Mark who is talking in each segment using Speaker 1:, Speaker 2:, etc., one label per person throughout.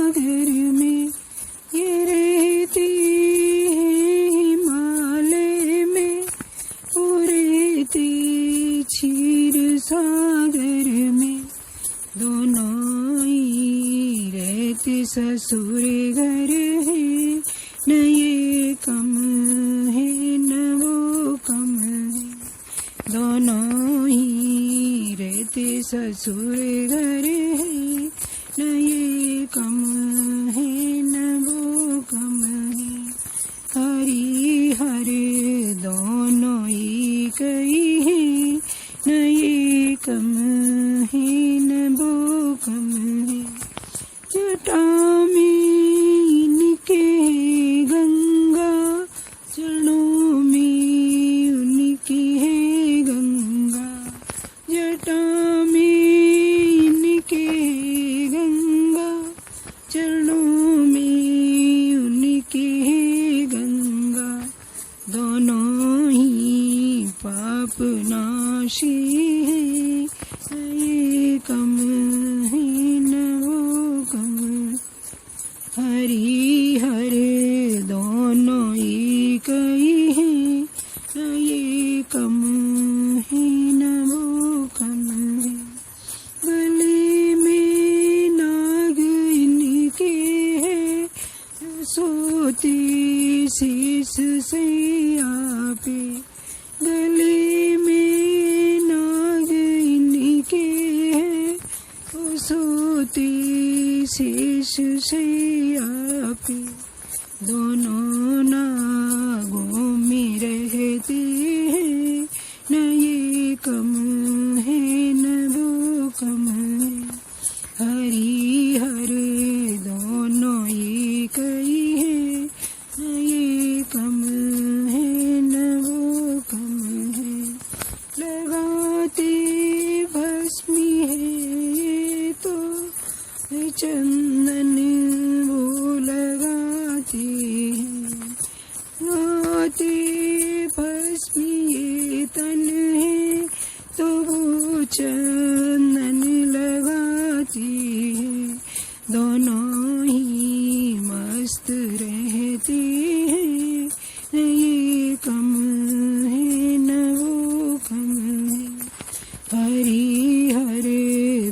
Speaker 1: सागर में, ये रहती है हिमालय में, वो रहती क्षीर सागर में। दोनों ही रहते ससुर घर है, न ये कम है न वो कम है। दोनों ही रहते ससुर घर है, न ये कम है न वो कम है। हरि हर दोनों ही कई है, न ये कम है न वो कम है। जटा में इनके गंगा, चरणों में उनकी है गंगा। जटा में इनके गंगा, चरणों में उनकी है गंगा। दोनों ही पाप नाशी है, ये कम है न वो कम। हरि हर दोनों ही कई है, ये कम है न वो कम है। गले में नाग इनके है, सोते शेष सैया पे। गले में नाग इनके है, सोते शेष सैया पे। दोनों नागों में रहते हैं, न ये कम है न वो कम है। हरि हर दोनों ही कई है, न ये कम है न वो कम है। लगाते भस्मी है तो चंदन वो लगाते हैं। लगाते भस्मी ये तन है तो वो चंदन लगाते हैं। दोनों ही मस्त रहते हैं, न ये कम है न वो कम है। हरि हर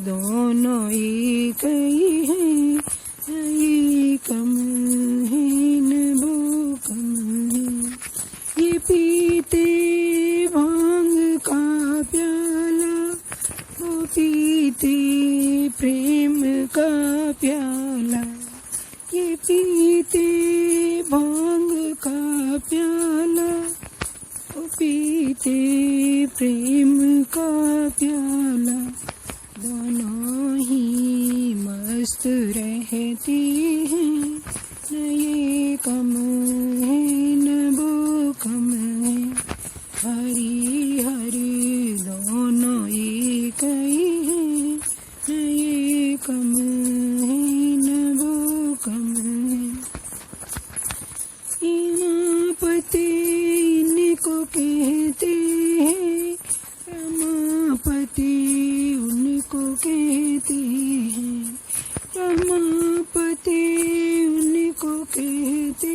Speaker 1: दोनों ही कई है, न ये कम है न वो कम है। ये पीते भांग का प्याला, वो पीते प्रेम का प्याला। ये पीते भांग का प्याला, वो पीते प्रेम का प्याला। दोनों ही मस्त रहते हैं, न ये कम है न वो कम है। हरि हरि दोनों ही कई है, न ये कम है न वो कम है। रमापति इनको कहते हैं, रमापति उनको कहते हैं। रमापति उनको कहते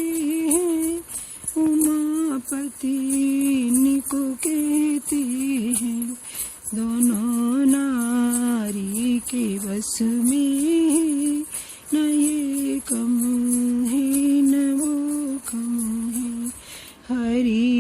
Speaker 1: हैं, उमापति इनको कहते हैं। दोनों नारी के बस में, न ये कम है न वो कम है। हरि